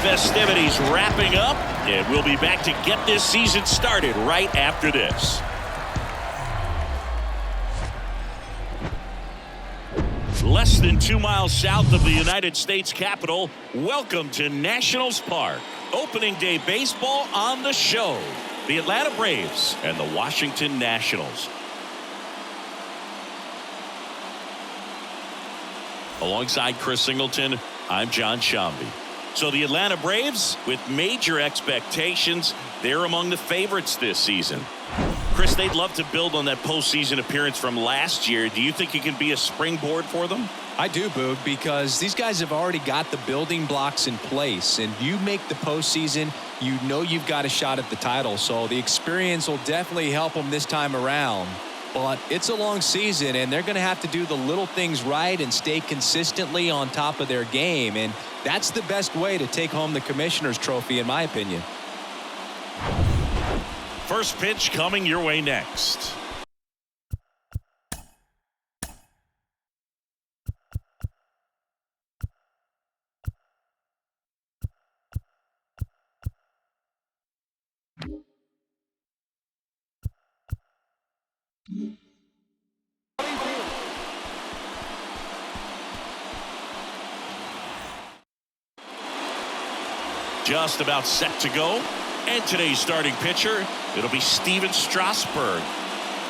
festivities wrapping up, and we'll be back to get this season started right after this. Less than 2 miles south of the United States Capitol, welcome to Nationals Park. Opening day baseball on the show. The Atlanta Braves and the Washington Nationals. Alongside Chris Singleton, I'm John Shambi. So the Atlanta Braves, with major expectations, they're among the favorites this season. Chris, they'd love to build on that postseason appearance from last year. Do you think it can be a springboard for them? I do, Boog, because these guys have already got the building blocks in place, and you make the postseason, you know you've got a shot at the title, so the experience will definitely help them this time around. But it's a long season, and they're going to have to do the little things right and stay consistently on top of their game, and that's the best way to take home the Commissioner's Trophy, in my opinion. First pitch coming your way next. Just about set to go. And today's starting pitcher, it'll be Steven Strasburg.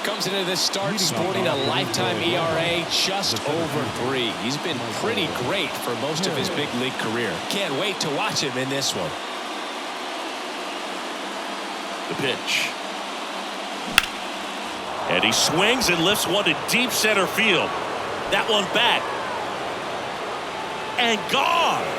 Comes into this start sporting a lifetime ERA just over 3. He's been pretty great for most of his big league career. Can't wait to watch him in this one. The pitch. And he swings and lifts one to deep center field. That one back. And gone.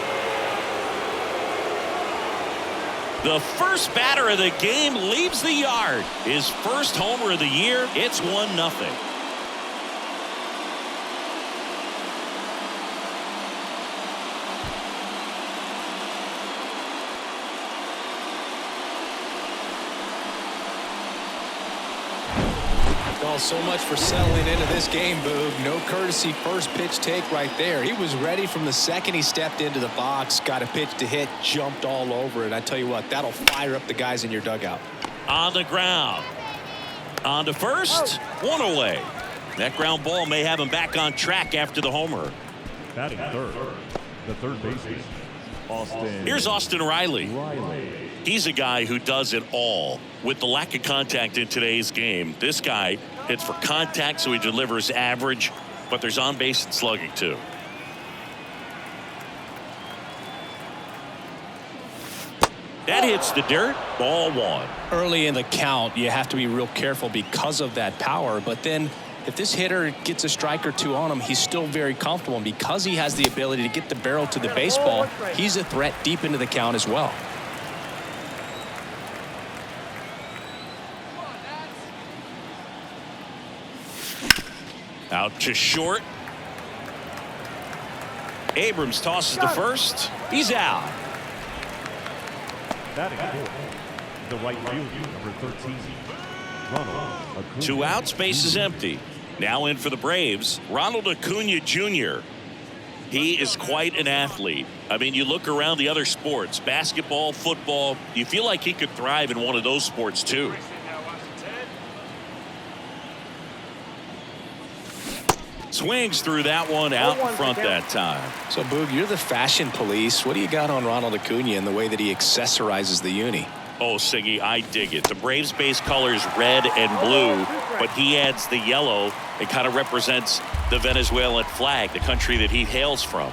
The first batter of the game leaves the yard. His first homer of the year. It's 1-0. Well, so much for settling into this game, Boog. No courtesy first pitch take right there. He was ready from the second he stepped into the box, got a pitch to hit, jumped all over it. I tell you what, that'll fire up the guys in your dugout. On the ground. On to first. One away. That ground ball may have him back on track after the homer. Batting third, the third baseman, Austin. Here's Austin Riley. He's a guy who does it all. With the lack of contact in today's game, this guy hits for contact, so he delivers average, but there's on base and slugging too. That hits the dirt. Ball 1. Early in the count, you have to be real careful because of that power, but then if this hitter gets a strike or two on him, he's still very comfortable, and because he has the ability to get the barrel to the baseball, he's a threat deep into the count as well. Out to short. Abrams tosses to first. He's out. Batting fourth, the right fielder, number 13, Ronald Acuna. 2 outs, base is empty. Now in for the Braves, Ronald Acuna Jr. He is quite an athlete. I mean, you look around the other sports, basketball, football, you feel like he could thrive in one of those sports too. Swings through that one out in front that time. So, Boog, you're the fashion police. What do you got on Ronald Acuna and the way that he accessorizes the uni? Oh, Siggy, I dig it. The Braves base colors red and blue, but he adds the yellow. It kind of represents the Venezuelan flag, the country that he hails from.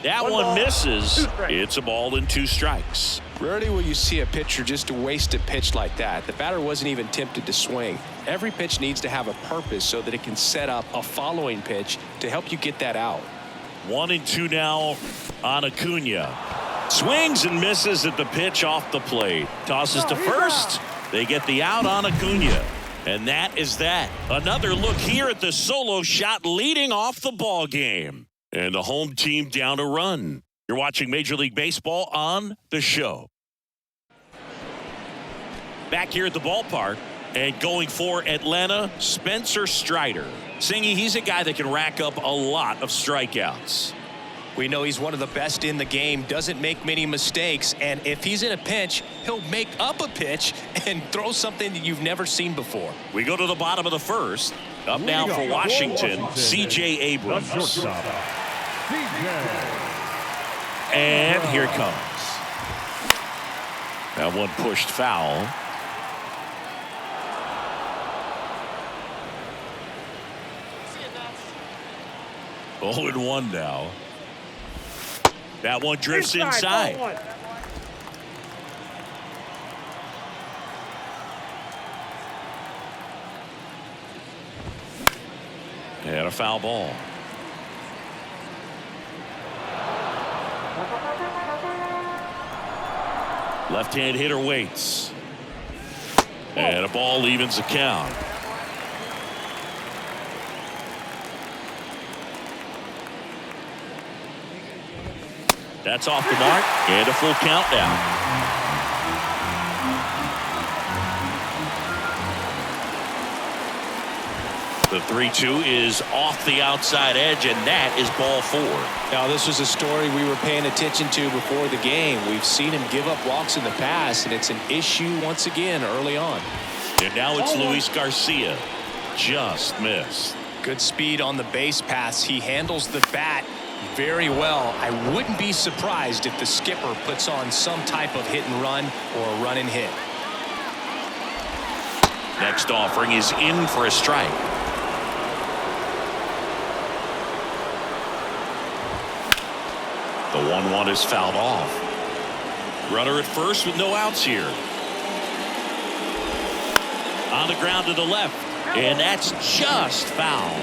That one misses. It's a ball and 2 strikes. Rarely will you see a pitcher just waste a pitch like that. The batter wasn't even tempted to swing. Every pitch needs to have a purpose so that it can set up a following pitch to help you get that out. 1-2 now on Acuna. Swings and misses at the pitch off the plate. Tosses to first. They get the out on Acuna. And that is that. Another look here at the solo shot leading off the ball game. And the home team down a run. You're watching Major League Baseball on the show. Back here at the ballpark, And going for Atlanta, Spencer Strider. Singy, he's a guy that can rack up a lot of strikeouts. We know he's one of the best in the game, doesn't make many mistakes, and if he's in a pinch, he'll make up a pitch and throw something that you've never seen before. We go to the bottom of the first. Up now for Washington, C.J. Abrams. And here it comes. That one pushed foul. Oh, and 1 now. That one drifts inside. And a foul ball. Left-hand hitter waits. And a ball evens the count. That's off the mark, and a full count now. The 3-2 is off the outside edge, and that is ball 4. Now, this was a story we were paying attention to before the game. We've seen him give up walks in the past, and it's an issue once again early on. And now it's Luis Garcia. Just missed. Good speed on the base pass. He handles the bat very well. I wouldn't be surprised if the skipper puts on some type of hit and run or a run and hit. Next offering is in for a strike. The 1-1 is fouled off. Runner at first with no outs here. On the ground to the left, and that's just foul.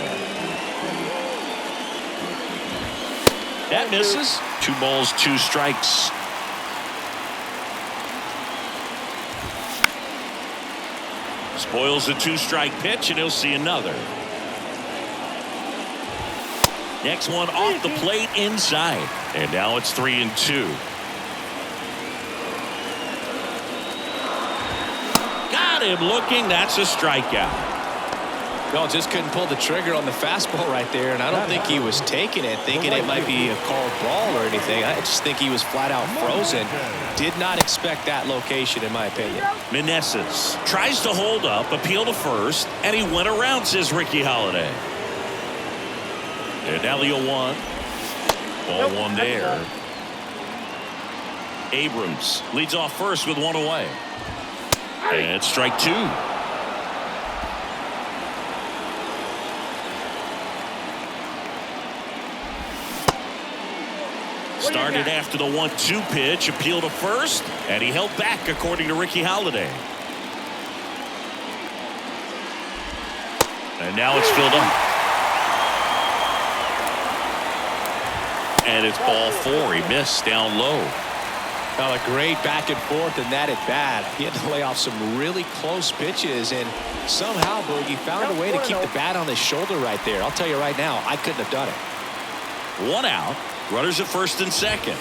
That misses. 2 balls, 2 strikes. Spoils the 2-strike pitch, and he'll see another. Next one off the plate inside. And now it's 3-2. Got him looking. That's a strikeout. Well, just couldn't pull the trigger on the fastball right there, and I don't think he was taking it, thinking it might be a called ball or anything. I just think he was flat out frozen. Did not expect that location, in my opinion. Meneses tries to hold up, appeal to first, and he went around, says Ricky Holiday. And now the 0-1. Ball 1 there. Abrams leads off first with 1 away. And strike 2. Started after the 1-2 pitch, appeal to first, and he held back according to Ricky Holiday. And now it's filled up. And it's ball 4. He missed down low. Well, a great back and forth in that at bat. He had to lay off some really close pitches, and somehow, Boogie, found a way to keep the bat on his shoulder right there. I'll tell you right now, I couldn't have done it. 1 out. Runners at first and second.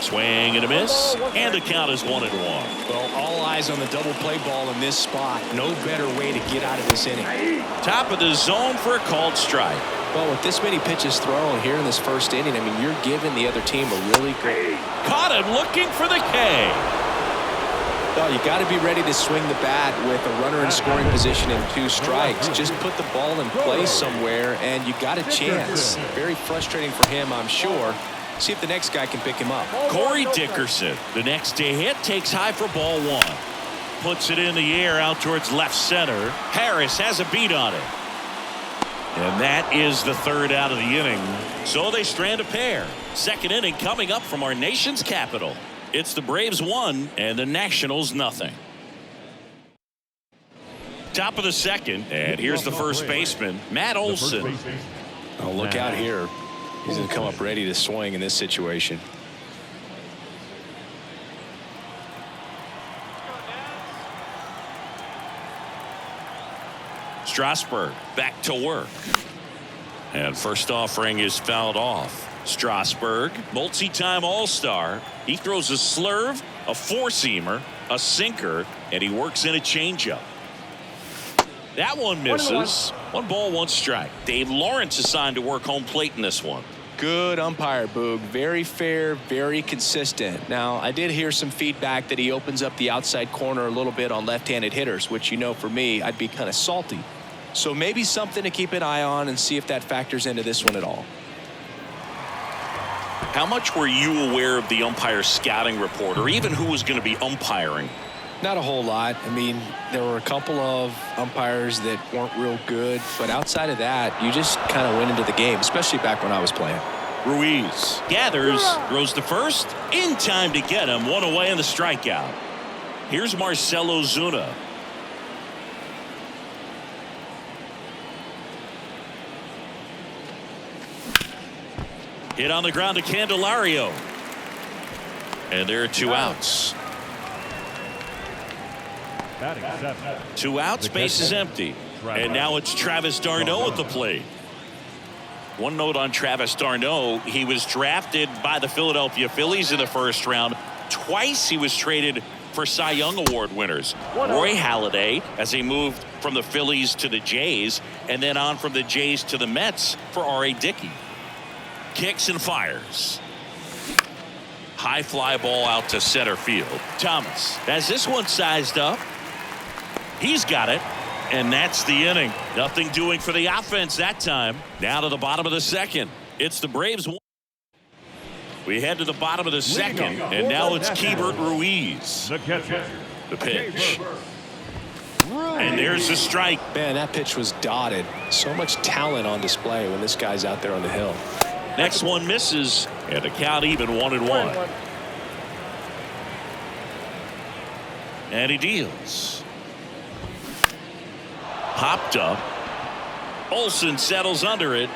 Swing and a miss, and the count is 1-1. Well, all eyes on the double play ball in this spot. No better way to get out of this inning. Top of the zone for a called strike. Well, with this many pitches thrown here in this first inning, I mean, you're giving the other team a really good. Caught him looking for the K. Well, you got to be ready to swing the bat with a runner in scoring position and 2 strikes. Just put the ball in play somewhere, and you got a chance. Very frustrating for him, I'm sure. See if the next guy can pick him up. Corey Dickerson, the next to hit, takes high for ball 1. Puts it in the air out towards left center. Harris has a beat on it. And that is the 3rd out of the inning. So they strand a pair. Second inning coming up from our nation's capital. It's the Braves 1 and the Nationals nothing. Top of the second, and here's the first baseman, Matt Olson. Oh, look out here. He's going to come up ready to swing in this situation. Strasburg back to work. And first offering is fouled off. Strasburg, multi-time All-Star. He throws a slurve, a four-seamer, a sinker, and he works in a changeup. That one misses. 1 ball, 1 strike. Dave Lawrence assigned to work home plate in this one. Good umpire, Boog. Very fair, very consistent. Now, I did hear some feedback that he opens up the outside corner a little bit on left-handed hitters, which, for me, I'd be kind of salty. So maybe something to keep an eye on and see if that factors into this one at all. How much were you aware of the umpire scouting report, or even who was going to be umpiring? Not a whole lot. I mean, there were a couple of umpires that weren't real good, but outside of that, you just kind of went into the game, especially back when I was playing. Ruiz gathers, throws to first, in time to get him, 1 away in the strikeout. Here's Marcell Ozuna. Hit on the ground to Candelario. And there are 2 outs. Batting 7. 2 outs, base is empty. And now it's Travis d'Arnaud at the plate. One note on Travis d'Arnaud, he was drafted by the Philadelphia Phillies in the first round. Twice he was traded for Cy Young Award winners. Roy Halladay, as he moved from the Phillies to the Jays, and then on from the Jays to the Mets for R.A. Dickey. Kicks and fires. High fly ball out to center field. Thomas has this one sized up. He's got it. And that's the inning. Nothing doing for the offense that time. Now to the bottom of the second. It's the Braves. We head to the bottom of the second. And now it's Keibert Ruiz. The catcher. The pitch. And there's the strike. Man, that pitch was dotted. So much talent on display when this guy's out there on the hill. Next one misses. And the count even 1-1. And he deals. Popped up. Olsen settles under it.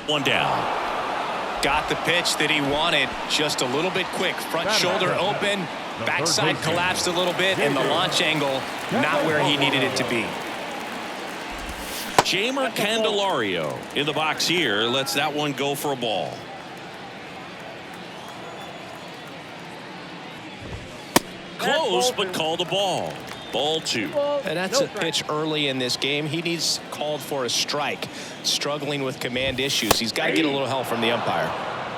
1 down. Got the pitch that he wanted. Just a little bit quick. Front shoulder open. Backside collapsed a little bit. And the launch angle not where he needed it to be. Jeimer Candelario in the box here. Lets that one go for a ball. Close, but called a ball. Ball 2. And that's a pitch early in this game. He needs called for a strike. Struggling with command issues. He's got to get a little help from the umpire.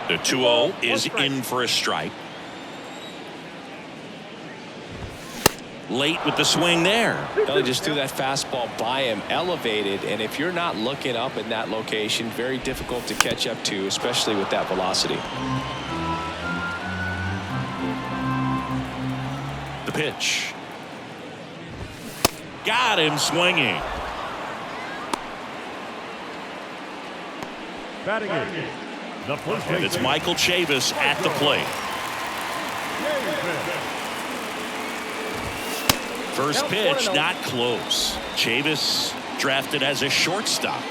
The 2-0 is in for a strike. Late with the swing there. They just threw that fastball by him, elevated, and if you're not looking up in that location, very difficult to catch up to, especially with that velocity. The pitch. Got him swinging. Batting 8. The first And it's Michael Chavis at the plate. First pitch, not close. Chavis drafted as a shortstop.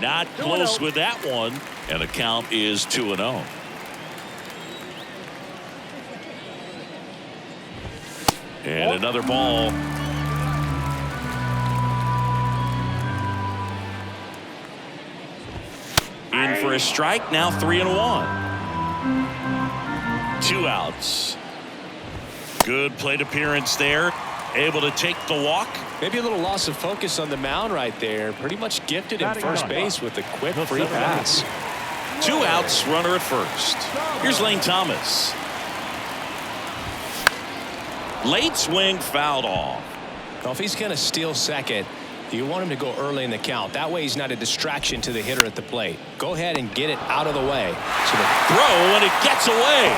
Not close with that one. And the count is 2-0. And another ball. In for a strike. Now 3-1. 2 outs. Good plate appearance there. Able to take the walk. Maybe a little loss of focus on the mound right there. Pretty much gifted in first base with a quick free pass. 2 outs, runner at first. Here's Lane Thomas. Late swing, fouled off. Well, if he's going to steal second, you want him to go early in the count. That way he's not a distraction to the hitter at the plate. Go ahead and get it out of the way. So the throw, and it gets away.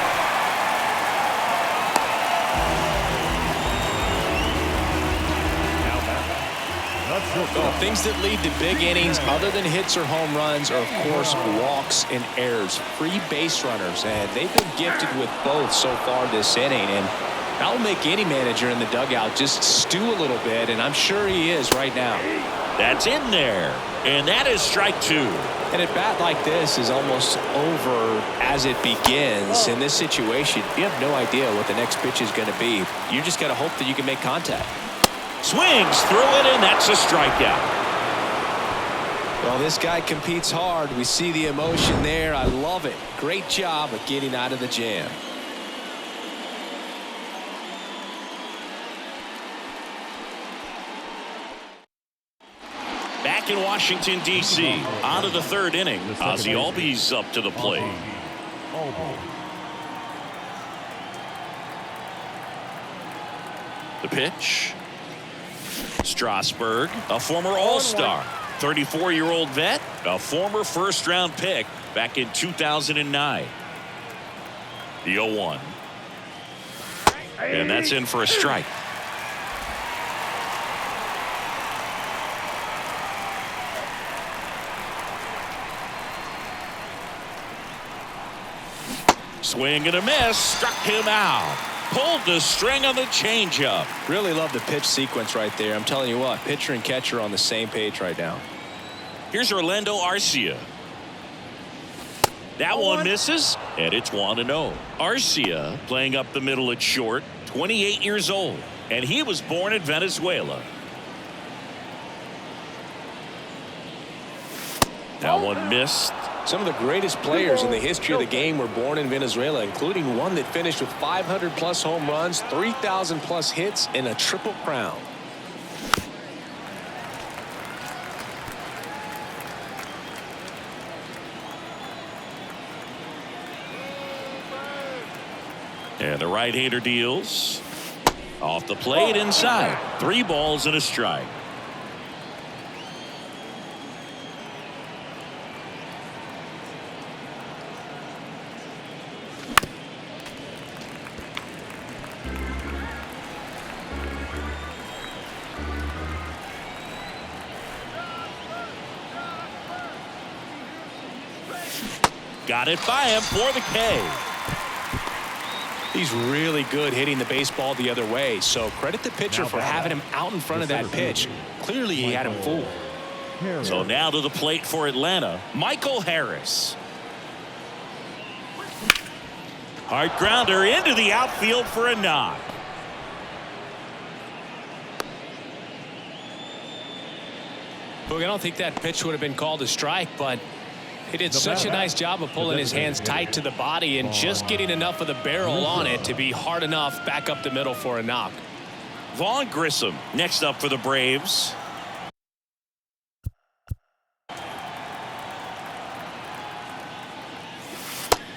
Well, things that lead to big innings other than hits or home runs are, of course, walks and errors. Free base runners, and they've been gifted with both so far this inning. And that will make any manager in the dugout just stew a little bit, and I'm sure he is right now. That's in there, and that is strike 2. And at bat like this is almost over as it begins. In this situation, you have no idea what the next pitch is going to be. You just got to hope that you can make contact. Swings through it, and that's a strikeout. Well, this guy competes hard. We see the emotion there. I love it. Great job of getting out of the jam. back in Washington, D.C. On to the third inning. Ozzie Albies up to the plate. The pitch. Strasburg, a former All-Star, 34-year-old vet, a former first-round pick back in 2009. The 0-1. And that's in for a strike. Swing and a miss, struck him out. Pulled the string on the changeup. Really love the pitch sequence right there. I'm telling you what, pitcher and catcher on the same page right now. Here's Orlando Arcia. That one misses, and it's 1-0. Arcia playing up the middle at short, 28 years old, and he was born in Venezuela. That one missed. Some of the greatest players in the history of the game were born in Venezuela, including one that finished with 500-plus home runs, 3,000-plus hits, and a triple crown. And the right-hander deals. Off the plate inside. 3 balls and a strike. Got it by him for the K. He's really good hitting the baseball the other way, so credit the pitcher for having him out in front of that pitch. Clearly he had him fooled. So now to the plate for Atlanta, Michael Harris. Hard grounder into the outfield for a knock. Look, I don't think that pitch would have been called a strike, but he did such a nice job of pulling his hands tight to the body and just getting enough of the barrel on it to be hard enough back up the middle for a knock. Vaughn Grissom next up for the Braves.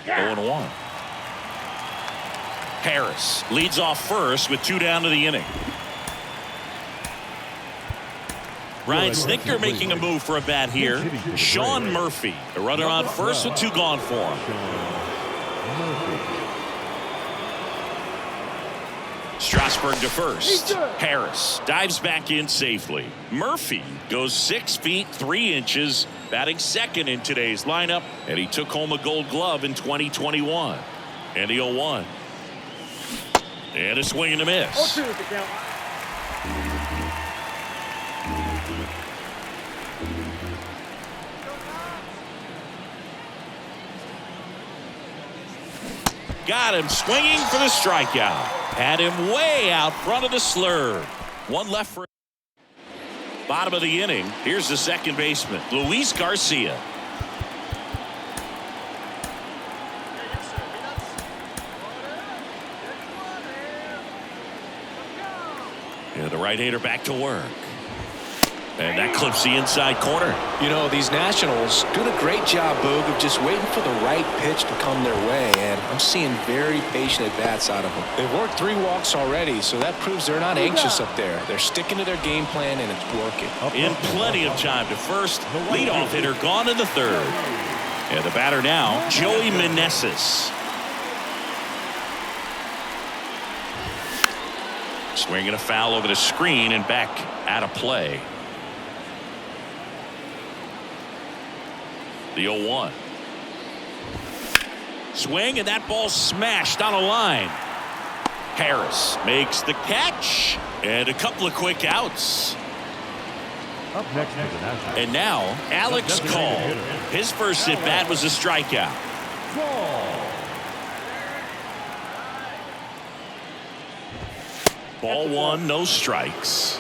Yeah. 0-1. Harris leads off first with 2 down to the inning. Ryan Snitker making a move for a bat here. Sean Murphy, a runner on first with 2 gone for him. Strasburg to first. Harris dives back in safely. Murphy goes 6 feet 3 inches, batting second in today's lineup, and he took home a Gold Glove in 2021. And the 0-1. And a swing and a miss. Got him swinging for the strikeout. Had him way out front of the slurve. One left for bottom of the inning. Here's the second baseman, Luis Garcia. And the right-hander back to work. And that clips the inside corner. You know, these Nationals doing a great job, Boog, of just waiting for the right pitch to come their way, and I'm seeing very patient at-bats out of them. They've worked 3 walks already, so that proves they're not anxious up there. They're sticking to their game plan, and it's working. In plenty of time to first. Leadoff hitter gone in the third. And the batter now, Joey Meneses. Swinging a foul over the screen and back out of play. The 0-1. Swing, and that ball smashed on a line. Harris makes the catch, and a couple of quick outs. Up next is the Nationals. And now Alex Call. His first at bat was a strikeout. Ball 1, no strikes.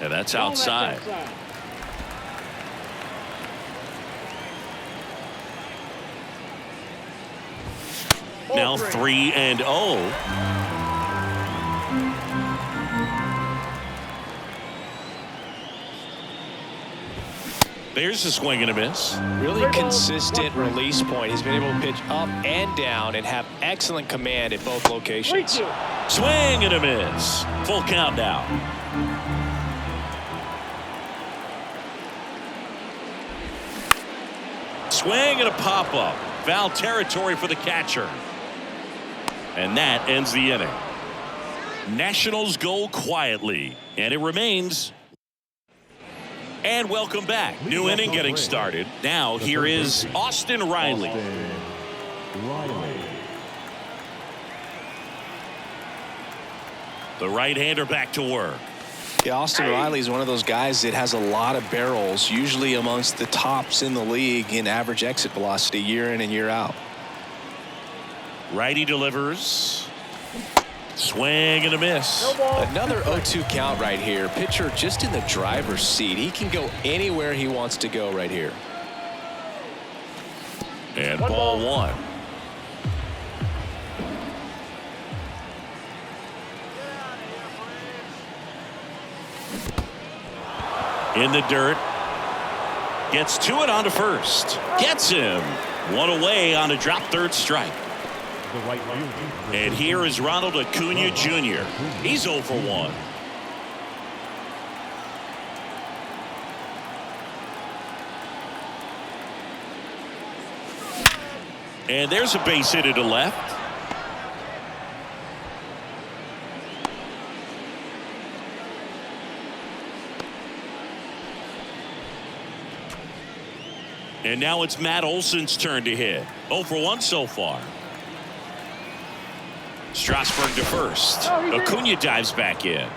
And that's outside. Now 3-0. There's a swing and a miss. Really consistent release point. He's been able to pitch up and down and have excellent command at both locations. Swing and a miss. Full count now. Swing and a pop-up. Foul territory for the catcher. And that ends the inning. Nationals go quietly, and it remains. And welcome back. New inning getting started. Now here is Austin Riley. The right-hander back to work. Yeah, Austin Riley is one of those guys that has a lot of barrels, usually amongst the tops in the league in average exit velocity year in and year out. Righty delivers. Swing and a miss. Another 0-2 count right here. Pitcher just in the driver's seat. He can go anywhere he wants to go right here. And ball one. In the dirt. Gets to it onto first. Gets him. One away on a drop third strike. And here is Ronald Acuna Jr. He's 0 for 1. And there's a base hit to left. And now it's Matt Olson's turn to hit. 0 for 1 so far. Strasburg to first. Acuna dives back in.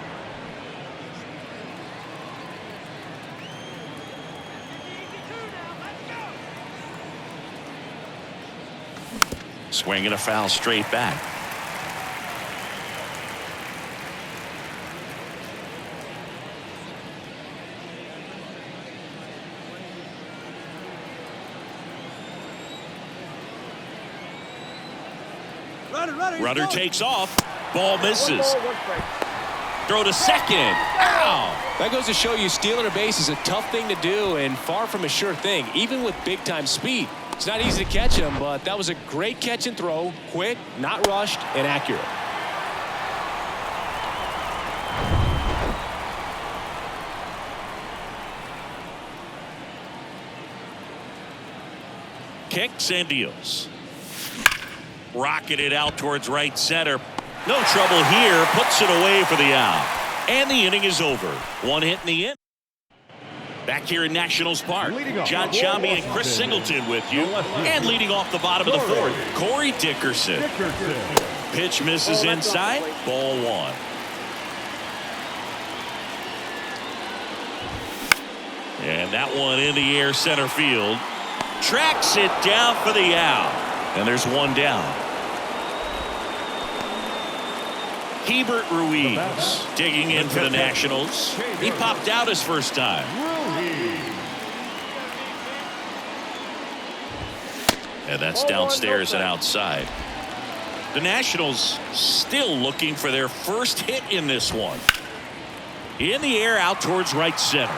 Swing and a foul straight back. Runner takes off. Ball misses. Throw to second. Ow! That goes to show you stealing a base is a tough thing to do and far from a sure thing, even with big-time speed. It's not easy to catch him, but that was a great catch and throw. Quick, not rushed, and accurate. Kicks and deals. Rocketed out towards right center. No trouble here. Puts it away for the out. And the inning is over. One hit in the inning. Back here in Nationals Park. John Sciambi and Chris Singleton with you. And leading off the bottom of the fourth, Corey Dickerson. Pitch misses inside. Ball one. And that one in the air center field. Tracks it down for the out. And there's one down. Hebert Ruiz digging in for the Nationals. He popped out his first time. And that's downstairs and outside. The Nationals still looking for their first hit in this one. In the air out towards right center.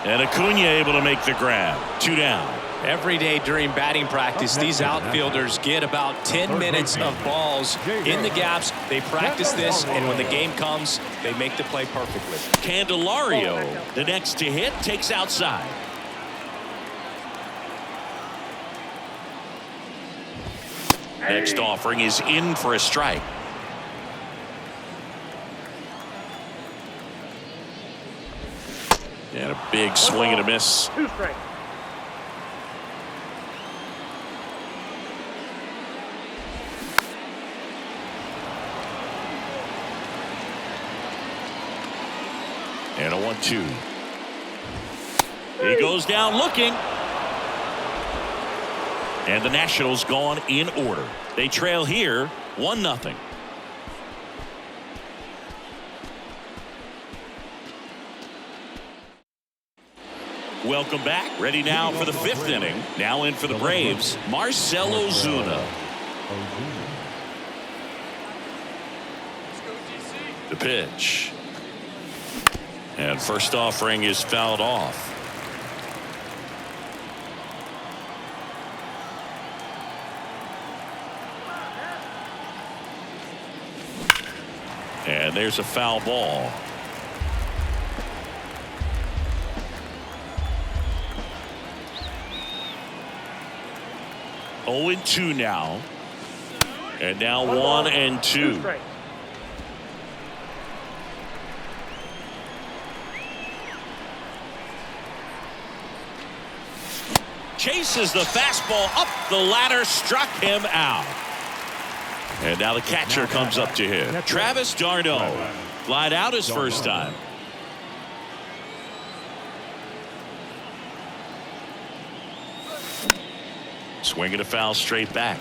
And Acuna able to make the grab. 2 down. Every day during batting practice, these outfielders get about 10 minutes of balls in the gaps. They practice this, and when the game comes, they make the play perfectly. Candelario, the next to hit, takes outside. Next offering is in for a strike. And a big swing and a miss. 2 strikes. And a 1-2. He goes down looking. And the Nationals gone in order. They trail here 1-0. Welcome back. Ready now for the 5th inning. Now in for the Braves, Marcell Ozuna. The pitch. And first offering is fouled off. And there's a foul ball. Oh and 2 now. And now 1 and 2. Chases the fastball up the ladder, struck him out. And now the catcher comes up to him. Travis d'Arnaud. Flied out his first time. Swinging a foul straight back.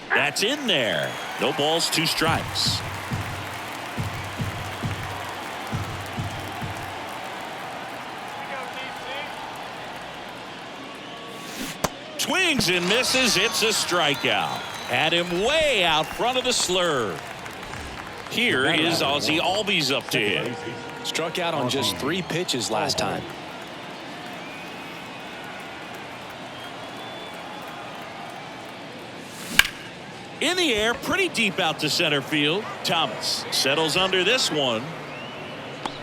That's in there. No balls, 2 strikes. Swings and misses. It's a strikeout. Had him way out front of the slur. Here is Ozzie Albies up to hit. Struck out on just 3 pitches last time. In the air, pretty deep out to center field. Thomas settles under this one.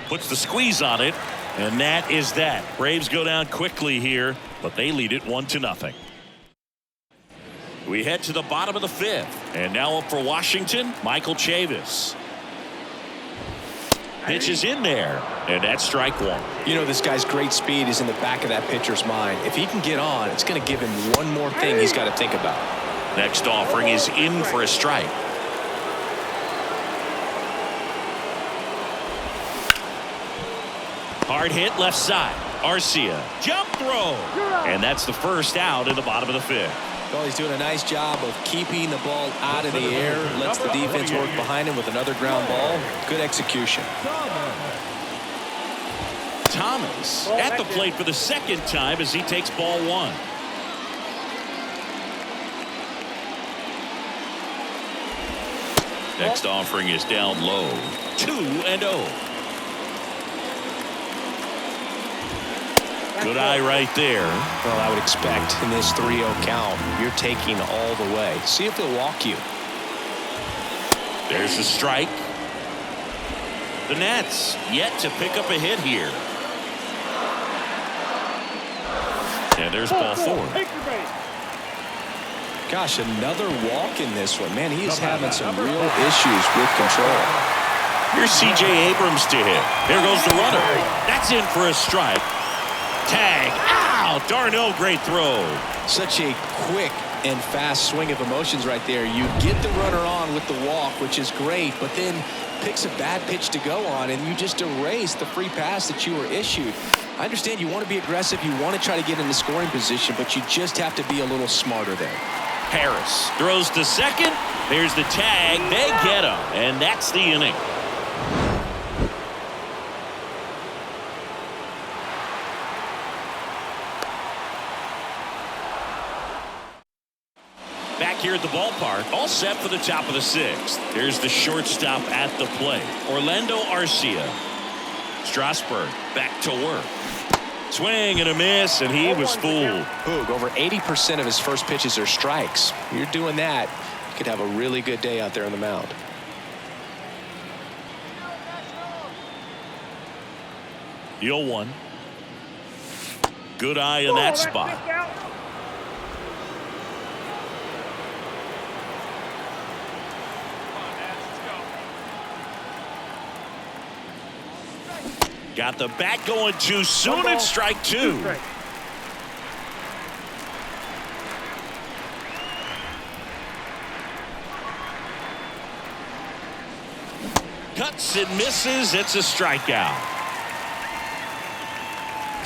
Puts the squeeze on it. And that is that. Braves go down quickly here, but they lead it 1-0. We head to the bottom of the 5th. And now up for Washington, Michael Chavis. Pitch is in there, and that's strike 1. You know, this guy's great speed is in the back of that pitcher's mind. If he can get on, it's going to give him one more thing he's got to think about. Next offering is in for a strike. Hard hit left side. Arcia. Jump throw. And that's the first out in the bottom of the 5th. Well, he's doing a nice job of keeping the ball out of the air. Lets the defense work behind him with another ground ball. Good execution. Thomas at the plate for the second time as he takes ball 1. Next offering is down low. 2-0. Good eye right there. Well, I would expect in this 3-0 count, you're taking all the way. See if he'll walk you. There's the strike. The Nats yet to pick up a hit here. And there's ball 4. Gosh, another walk in this one. Man, he is having some real issues with control. Here's C.J. Abrams to hit. There goes the runner. That's in for a strike. Tag. Ow! d'Arnaud, great throw. Such a quick and fast swing of emotions right there. You get the runner on with the walk, which is great, but then picks a bad pitch to go on, and you just erase the free pass that you were issued. I understand you want to be aggressive. You want to try to get in the scoring position, but you just have to be a little smarter there. Harris throws to second. There's the tag. They get him, and that's the inning. Back here at the ballpark, all set for the top of the 6th. There's the shortstop at the plate, Orlando Arcia. Strasburg back to work. Swing and a miss, and he was fooled. Boog, over 80% of his first pitches are strikes. You're doing that, you could have a really good day out there on the mound. The 0-1. Good eye in that spot. Got the bat going too soon, and strike 2. Cuts and misses. It's a strikeout.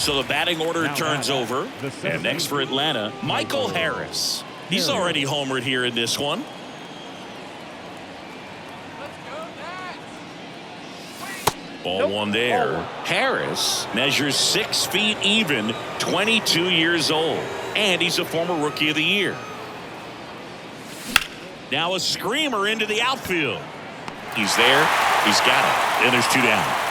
So the batting order turns over. And next for Atlanta, Michael Harris. He's already homered here in this one. Ball 1 there. Harris measures 6 feet even, 22 years old. and he's a former Rookie of the Year. Now a screamer into the outfield. He's there. He's got it. And there's 2 down.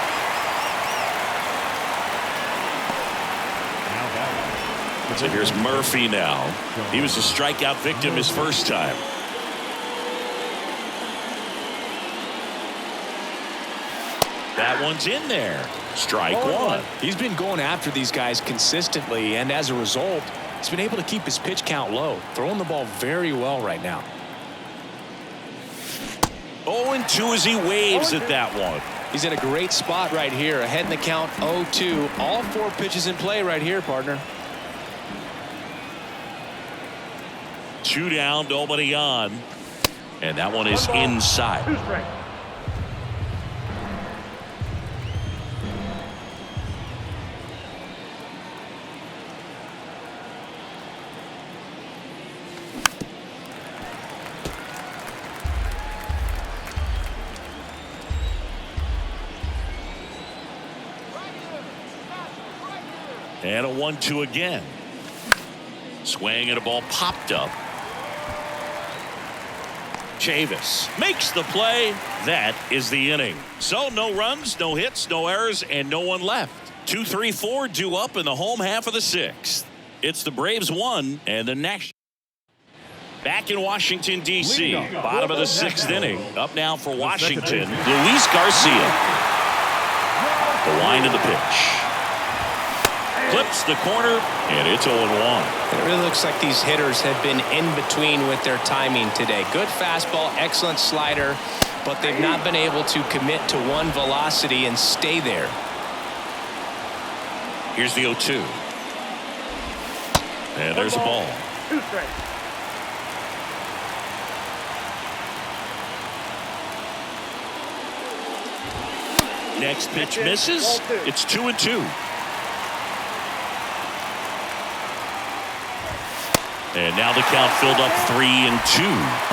So here's Murphy now. He was a strikeout victim his first time. That one's in there. Strike one. He's been going after these guys consistently, and as a result, he's been able to keep his pitch count low, throwing the ball very well right now. 0-2 as he waves at that one. He's in a great spot right here, ahead in the count 0-2. All 4 pitches in play right here, partner. 2 down, nobody on. And that one is inside. And a 1-2 again. Swing and a ball popped up. Chavis makes the play. That is the inning. So no runs, no hits, no errors, and no one left. 2-3-4 due up in the home half of the 6th. It's the Braves 1 and the next. Back in Washington, D.C. Bottom of the 6th inning. Up now for Washington, Luis Garcia. The wind of the pitch. Clips the corner, and it's 0-1. It really looks like these hitters have been in between with their timing today. Good fastball, excellent slider, but they've not been able to commit to one velocity and stay there. Here's the 0-2. And there's a ball. 2 strikes. Next pitch misses. It's 2-2. And now the count filled up 3-2.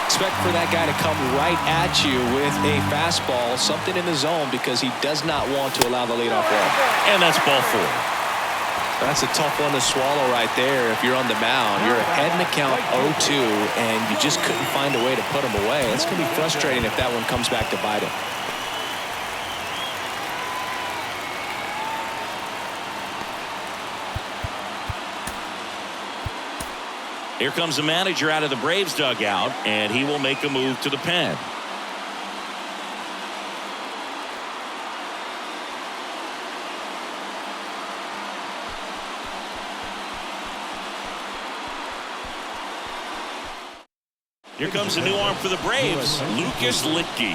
Expect for that guy to come right at you with a fastball, something in the zone, because he does not want to allow the leadoff walk. And that's ball 4. That's a tough one to swallow right there. If you're on the mound, you're ahead in the count 0-2, and you just couldn't find a way to put him away. It's going to be frustrating if that one comes back to bite him. Here comes the manager out of the Braves dugout, and he will make a move to the pen. Here comes a new arm for the Braves, Lucas Litke.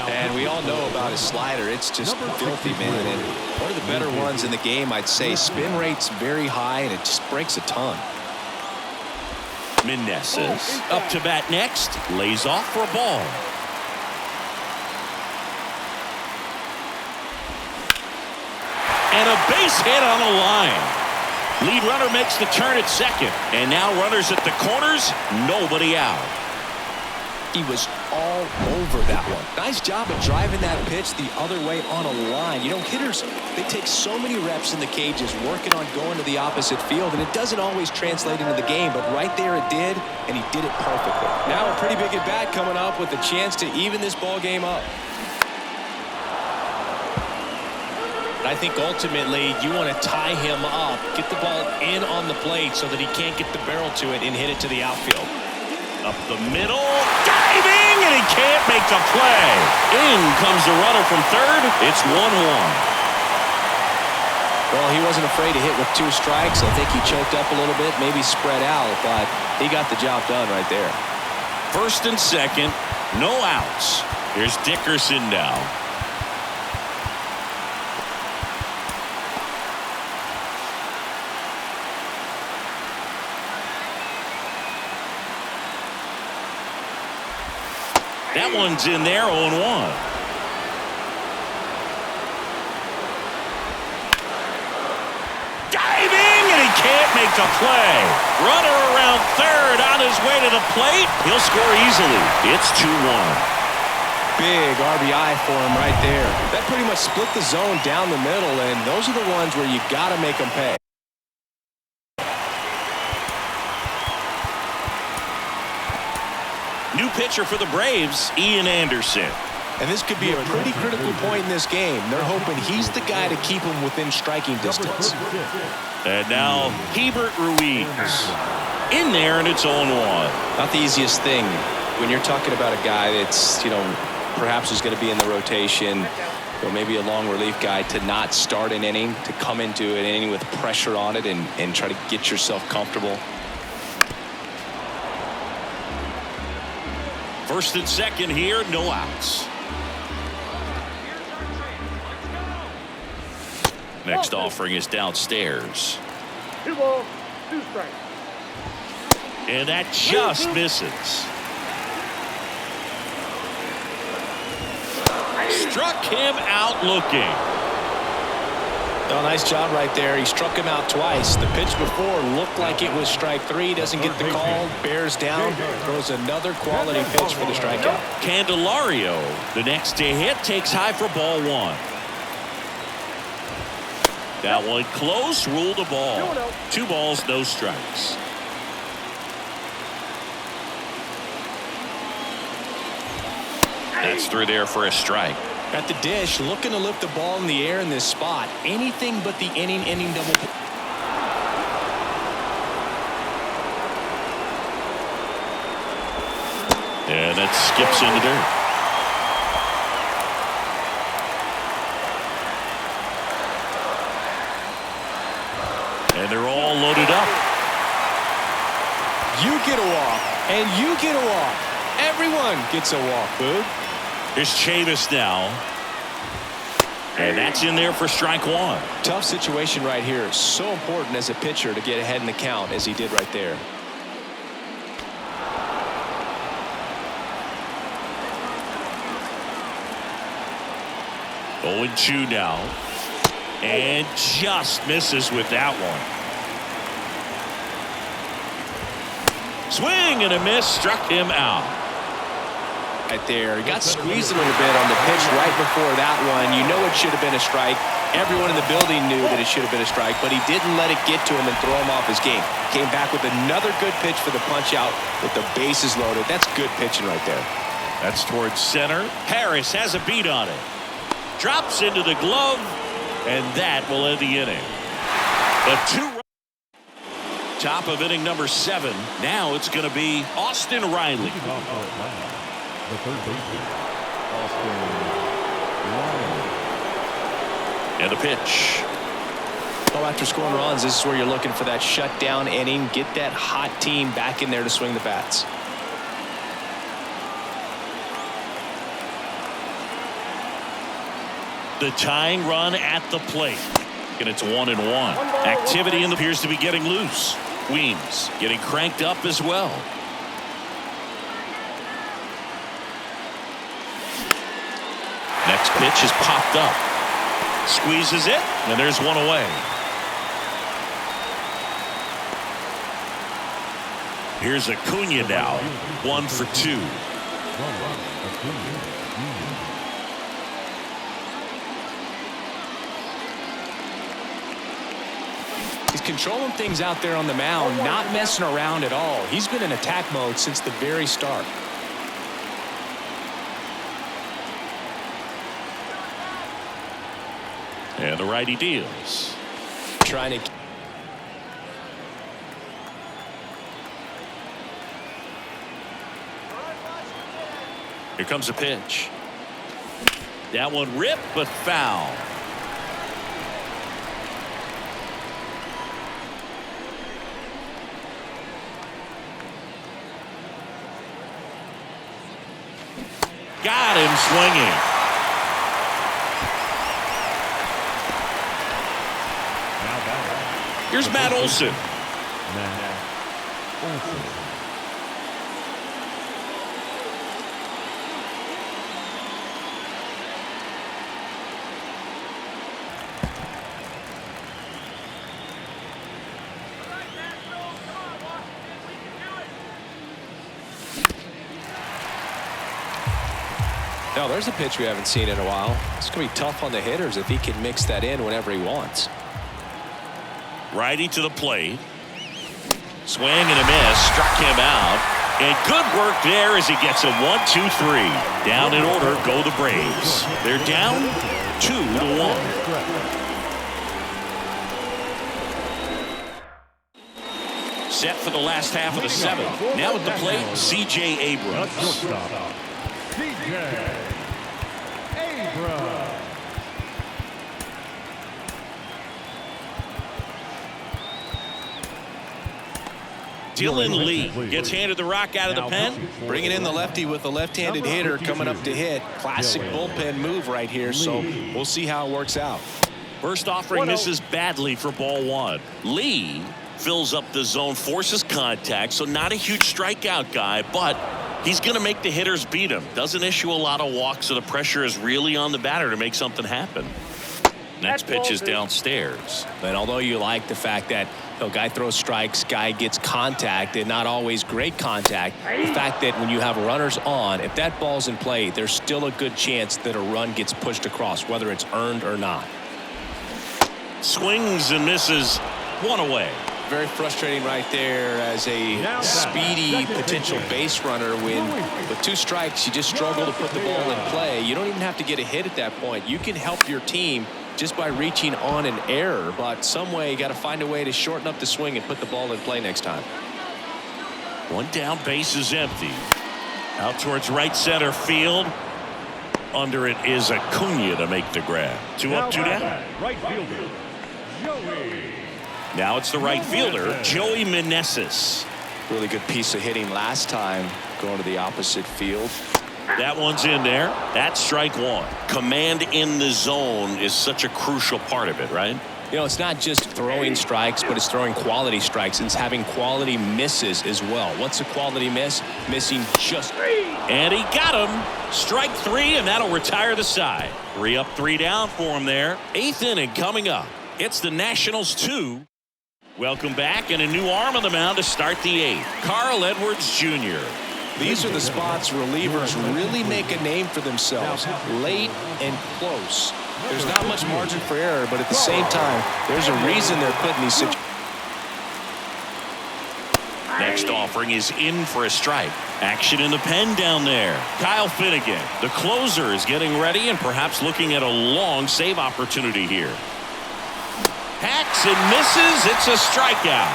And we all know about his slider. It's just filthy, man. And one of the better ones in the game, I'd say. Spin rate's very high, and it just breaks a ton. Meneses up to bat next, lays off for a ball. And a base hit on a line. Lead runner makes the turn at second, and now runners at the corners, nobody out. He was all over that one. Nice job of driving that pitch the other way on a line. You know, hitters, they take so many reps in the cages working on going to the opposite field, and it doesn't always translate into the game, but right there it did, and he did it perfectly. Now a pretty big at bat coming up with a chance to even this ball game up. I think ultimately you want to tie him up, get the ball in on the plate so that he can't get the barrel to it and hit it to the outfield. Up the middle, diving, and he can't make the play. In comes the runner from third. It's 1-1. Well, he wasn't afraid to hit with 2 strikes. I think he choked up a little bit, maybe spread out, but he got the job done right there. First and second, no outs. Here's Dickerson now. That one's in there, 0-1. Diving, and he can't make the play. Runner around third on his way to the plate. He'll score easily. It's 2-1. Big RBI for him right there. That pretty much split the zone down the middle, and those are the ones where you got to make them pay. New pitcher for the Braves, Ian Anderson. And this could be a pretty critical point in this game. They're hoping he's the guy to keep him within striking distance. And now Hebert Ruiz in there, and it's 0-1. Not the easiest thing when you're talking about a guy that's, perhaps is going to be in the rotation, or maybe a long relief guy, to not start an inning, to come into an inning with pressure on it and try to get yourself comfortable. First and second here, no outs. Next offering is downstairs. 2 balls, 2 strikes. And that just misses. Struck him out looking. Oh, nice job right there. He struck him out twice. The pitch before looked like it was strike 3. Doesn't get the call. Bears down. Throws another quality pitch for the strikeout. Candelario, the next to hit, takes high for ball 1. That one close, ruled a ball. 2 balls, no strikes. That's through there for a strike. At the dish, looking to lift the ball in the air in this spot. Anything but the inning double. And that skips in the dirt. And they're all loaded up. You get a walk, and you get a walk. Everyone gets a walk, Boog. Here's Chavis now. And that's in there for strike 1. Tough situation right here. So important as a pitcher to get ahead in the count as he did right there. Oh, and 2 now. And just misses with that one. Swing and a miss, struck him out. Right there. He got squeezed a little bit on the pitch right before that one. You know it should have been a strike. Everyone in the building knew that it should have been a strike, but he didn't let it get to him and throw him off his game. Came back with another good pitch for the punch out with the bases loaded. That's good pitching right there. That's towards center. Harris has a beat on it. Drops into the glove, and that will end the inning. The 2 top of inning number 7. Now it's going to be Austin Riley. The third baseman, Austin Riley. And a pitch. Well, after scoring runs, this is where you're looking for that shutdown inning. Get that hot team back in there to swing the bats. The tying run at the plate. And it's 1-1. Activity in the appears to be getting loose. Weems getting cranked up as well. Next pitch is popped up. Squeezes it, and there's one away. Here's Acuna now. 1 for 2. He's controlling things out there on the mound, not messing around at all. He's been in attack mode since the very start. And the righty deals. Trying to. Here comes a pitch. That one ripped, but foul. Got him swinging. Here's Matt Olson. Matt Olson. No, there's a pitch we haven't seen in a while. It's going to be tough on the hitters if he can mix that in whenever he wants. Righty to the plate. Swing and a miss. Struck him out. And good work there as he gets a 1-2-3. Down in order go the Braves. They're down 2-1. Set for the last half of the seventh. Now at the plate, C.J. Abrams. C.J. Abrams. Dylan Lee gets handed the rock out of the pen. Bringing in the lefty with a left-handed hitter coming up to hit. Classic bullpen move right here, so we'll see how it works out. First offering misses badly for ball one. Lee fills up the zone, forces contact, so not a huge strikeout guy, but he's going to make the hitters beat him. Doesn't issue a lot of walks, so the pressure is really on the batter to make something happen. Next pitch is downstairs. And although you like the fact that guy throws strikes, guy gets contact, and not always great contact, the fact that when you have runners on, if that ball's in play, there's still a good chance that a run gets pushed across, whether it's earned or not. Swings and misses, one away. Very frustrating right there as a speedy potential base runner when with two strikes you just struggle to put the ball in play. You don't even have to get a hit at that point. You can help your team just by reaching on an error, but some way you got to find a way to shorten up the swing and put the ball in play next time. One down, base is empty. Out towards right center field. Under it is Acuna to make the grab. 2 up, 2 down. Right fielder, Joey. Now it's the right fielder, Joey Meneses. Really good piece of hitting last time going to the opposite field. That one's in there. That's strike one. Command in the zone is such a crucial part of it, right? You know, it's not just throwing strikes, but it's throwing quality strikes. It's having quality misses as well. What's a quality miss? Missing just. And he got him. Strike three, and that'll retire the side. 3 up, 3 down for him there. 8th inning coming up. It's the Nationals 2. Welcome back, and a new arm on the mound to start the 8th. Carl Edwards Jr. These are the spots relievers really make a name for themselves. Late and close. There's not much margin for error, but at the same time, there's a reason they're put in these situations. Next offering is in for a strike. Action in the pen down there. Kyle Finnegan, the closer, is getting ready and perhaps looking at a long save opportunity here. Hacks and misses. It's a strikeout.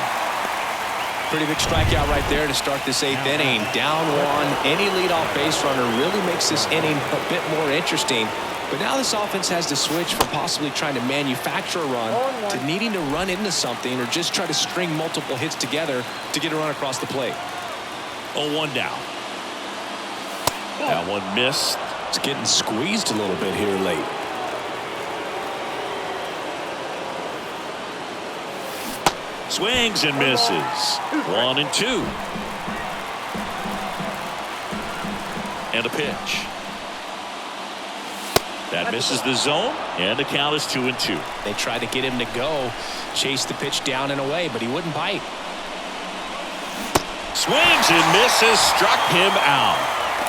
Pretty big strikeout right there to start this 8th inning. Down one. Any leadoff base runner really makes this inning a bit more interesting. But now this offense has to switch from possibly trying to manufacture a run to needing to run into something or just try to string multiple hits together to get a run across the plate. 0-1 down. That one missed. It's getting squeezed a little bit here late. Swings and misses. 1 and 2. And a pitch. That misses the zone, and the count is 2 and 2. They tried to get him to go, chase the pitch down and away, but he wouldn't bite. Swings and misses, struck him out.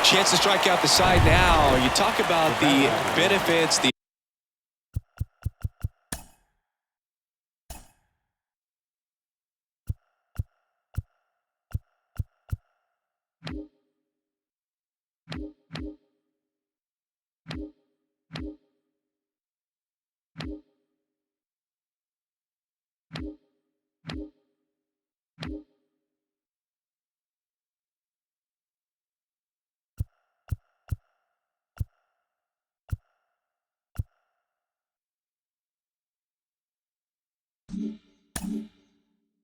Chance to strike out the side now. You talk about the benefits, the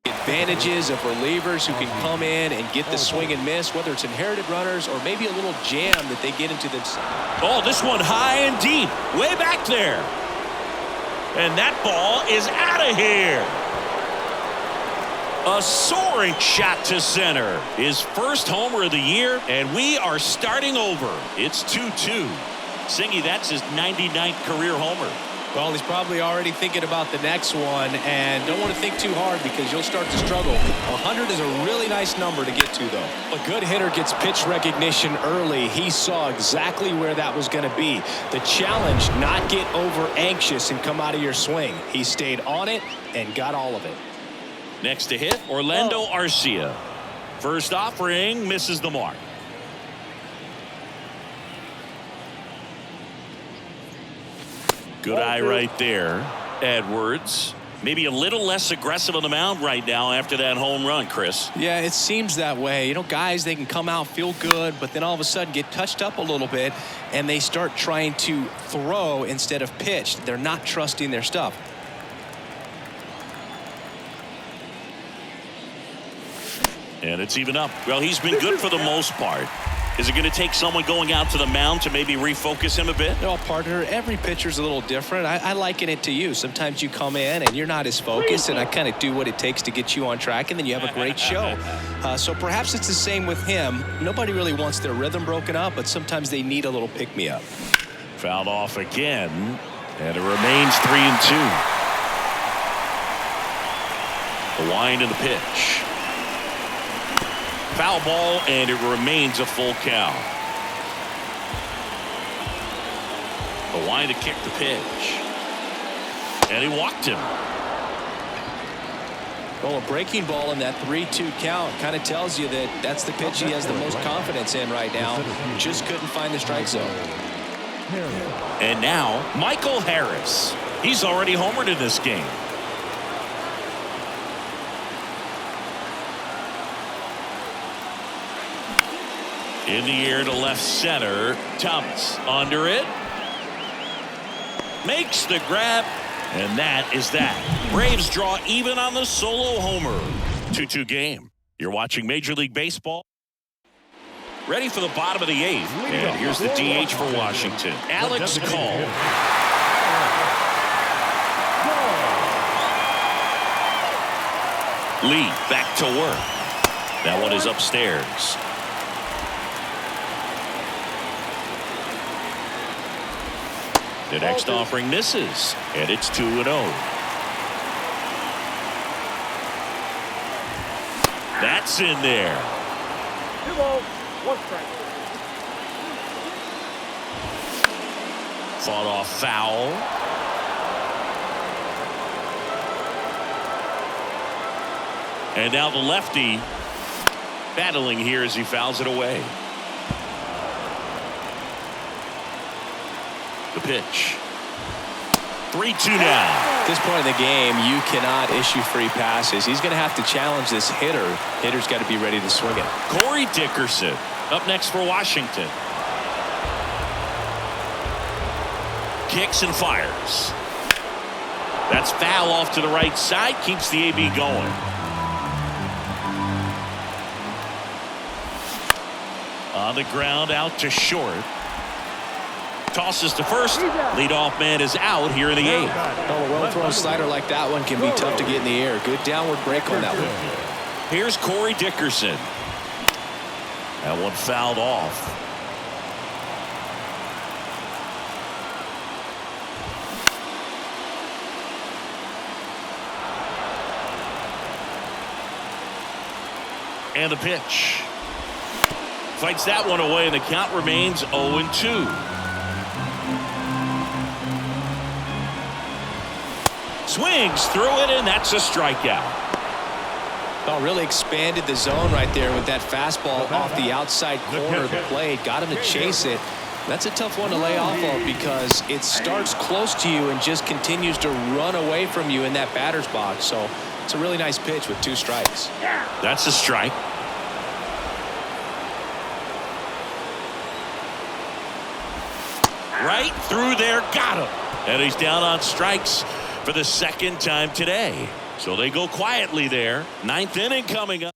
advantages of relievers who can come in and get the swing and miss, whether it's inherited runners or maybe a little jam that they get into themselves. Oh, this one high and deep, way back there. And that ball is out of here. A soaring shot to center. His first homer of the year, and we are starting over. It's 2-2. Singy, that's his 99th career homer. Well, he's probably already thinking about the next one, and don't want to think too hard because you'll start to struggle. 100 is a really nice number to get to, though. A good hitter gets pitch recognition early. He saw exactly where that was going to be. The challenge, not get over anxious and come out of your swing. He stayed on it and got all of it. Next to hit, Orlando Arcia. First offering misses the mark. Good eye right there. Edwards. Maybe a little less aggressive on the mound right now after that home run, Chris. Yeah, it seems that way. You know, guys, they can come out, feel good, but then all of a sudden get touched up a little bit, and they start trying to throw instead of pitch. They're not trusting their stuff. And it's even up. Well, he's been good for the most part. Is it going to take someone going out to the mound to maybe refocus him a bit? No, partner, every pitcher's a little different. I liken it to you. Sometimes you come in and you're not as focused, and I kind of do what it takes to get you on track, and then you have a great show. So perhaps it's the same with him. Nobody really wants their rhythm broken up, but sometimes they need a little pick-me-up. Fouled off again, and it remains 3-2. The wind and the pitch. Foul ball, and it remains a full count. The wind to kick the pitch. And he walked him. Well, a breaking ball in that 3-2 count kind of tells you that that's the pitch he has the most confidence in right now. Just couldn't find the strike zone. And now, Michael Harris. He's already homered in this game. In the air to left center. Thomas under it. Makes the grab. And that is that. Braves draw even on the solo homer. 2-2 game. You're watching Major League Baseball. Ready for the bottom of the 8th. And here's the DH for Washington. Alex Call. Lee back to work. That one is upstairs. The next offering misses, and it's 2-0. That's in there. 2 balls, 1 strike. Fought off foul. And now the lefty battling here as he fouls it away. The pitch. 3-2 now. At this point in the game, you cannot issue free passes. He's going to have to challenge this hitter. Hitter's got to be ready to swing it. Corey Dickerson up next for Washington. Kicks and fires. That's foul off to the right side. Keeps the AB going. On the ground, out to short. Tosses to first. Leadoff man is out here in the 8th. Oh, a well-thrown slider like that one can be tough to get in the air. Good downward break on that one. Here's Corey Dickerson. That one fouled off. And the pitch. Fights that one away, and the count remains 0-2. Swings through it, and that's a strikeout. Oh, really expanded the zone right there with that fastball off the outside corner of the plate. Got him to chase it. That's a tough one to lay off of because it starts close to you and just continues to run away from you in that batter's box. So it's a really nice pitch with 2 strikes. That's a strike. Right through there, got him. And he's down on strikes for the 2nd time today. So they go quietly there. 9th inning coming up.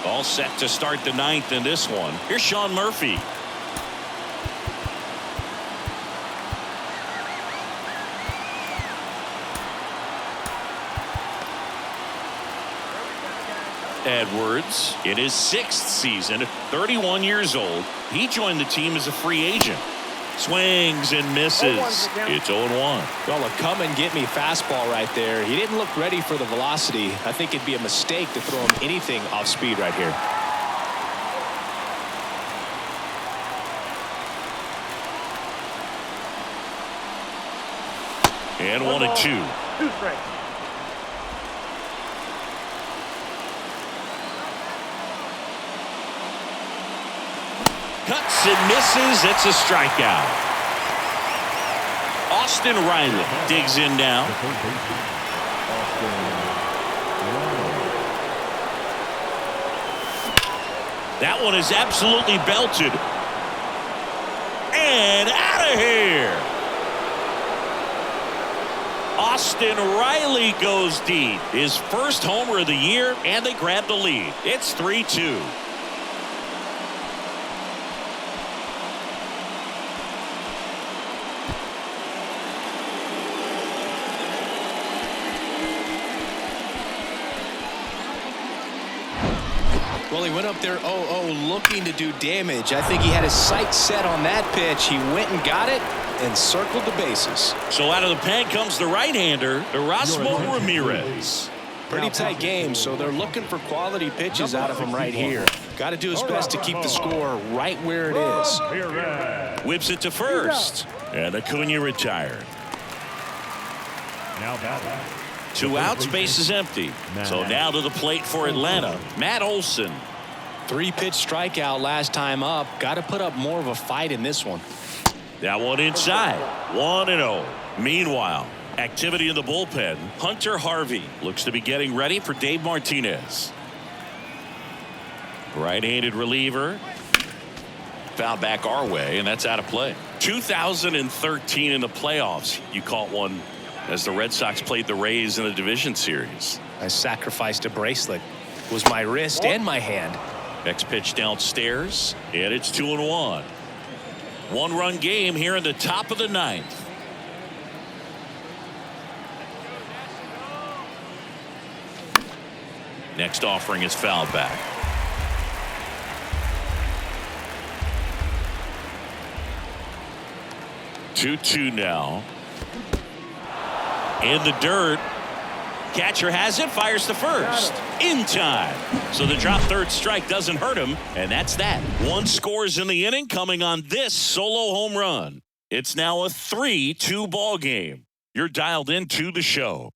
All set to start the 9th in this one. Here's Sean Murphy. Edwards in his 6th season, 31 years old. He joined the team as a free agent. Swings and misses. It's 0-1. Well, a come and get me fastball right there. He didn't look ready for the velocity. I think it'd be a mistake to throw him anything off speed right here. And 1-2. 2 strikes. Cuts and misses. It's a strikeout. Austin Riley digs in now. That one is absolutely belted. And out of here. Austin Riley goes deep. His first homer of the year, and they grab the lead. It's 3-2. Well, he went up there 0-0 looking to do damage. I think he had his sights set on that pitch. He went and got it and circled the bases. So out of the pen comes the right-hander, Erasmo Ramirez. Pretty tight game, so they're looking for quality pitches out of him right here. Got to do his best to keep the score right where it is. Whips it to first. And Acuna retired. Now batting. 2 outs, base is empty. So now to the plate for Atlanta, Matt Olson. 3-pitch strikeout last time up. Got to put up more of a fight in this one. That one inside. 1-0. Meanwhile, activity in the bullpen. Hunter Harvey looks to be getting ready for Dave Martinez. Right-handed reliever. Foul back our way, and that's out of play. 2013 in the playoffs, you caught one as the Red Sox played the Rays in the division series. I sacrificed a bracelet. It was my wrist and my hand. Next pitch downstairs, and it's 2-1. 1-run game here in the top of the 9th. Next offering is fouled back. Two now. In the dirt. Catcher has it, fires to first. In time. So the drop third strike doesn't hurt him, and that's that. 1 scores in the inning coming on this solo home run. It's now a 3-2 ball game. You're dialed into the show.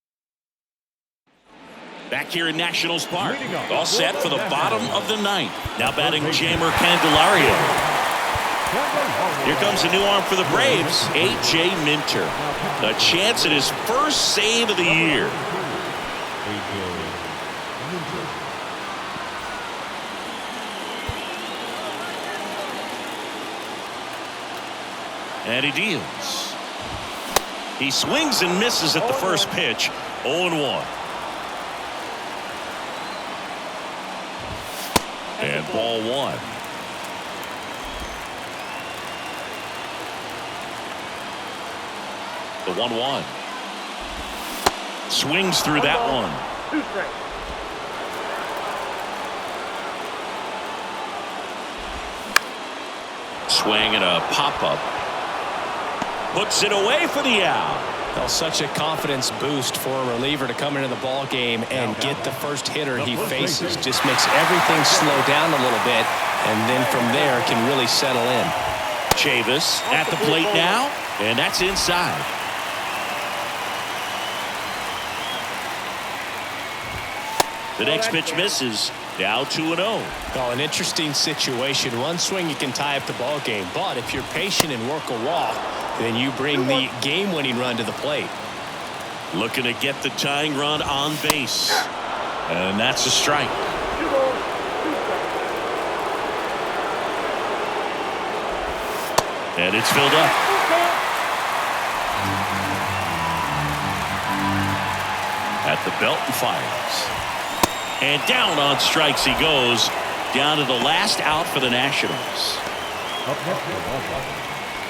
Back here in Nationals Park. All set for the bottom of the 9th. Now batting Jeimer Candelario. Here comes a new arm for the Braves, A.J. Minter. A chance at his first save of the year. And he deals. He swings and misses at the first pitch. 0-1. And ball 1. The 1-1. Swings through that one. 2 strikes. Swing and a pop-up. Puts it away for the out. Well, such a confidence boost for a reliever to come into the ball game and get the first hitter he faces. Just makes everything slow down a little bit, and then from there can really settle in. Chavis at the plate now, and that's inside. The next pitch misses. Now 2-0. Oh, an interesting situation. One swing you can tie up the ball game, but if you're patient and work a walk, then you bring the game-winning run to the plate. Looking to get the tying run on base, and that's a strike. 2 balls, 2 strikes. And it's filled up. At the belt and fires. And down on strikes he goes. Down to the last out for the Nationals.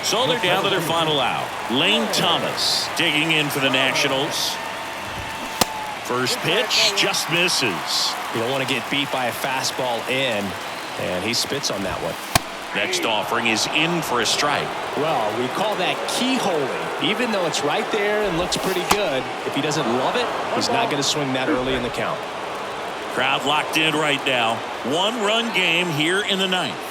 So they're down to their final out. Lane Thomas digging in for the Nationals. First pitch just misses. You don't want to get beat by a fastball in, and he spits on that one. Next offering is in for a strike. Well, we call that keyholing. Even though it's right there and looks pretty good, if he doesn't love it, he's not going to swing that early in the count. Crowd locked in right now. 1-run game here in the 9th.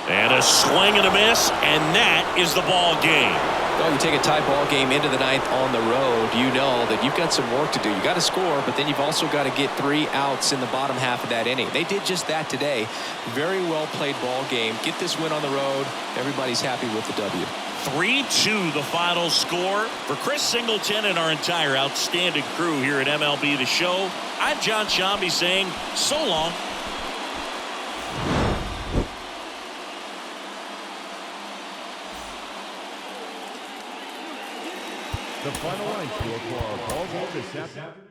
And a swing and a miss, and that is the ball game. Well, you take a tie ball game into the ninth on the road, you know that you've got some work to do. You got to score, but then you've also got to get 3 outs in the bottom half of that inning. They did just that today. Very well played ball game. Get this win on the road. Everybody's happy with the W. 3-2 the final score. For Chris Singleton and our entire outstanding crew here at MLB The Show, I'm John Shambi saying so long. The final line score for our ball game this afternoon.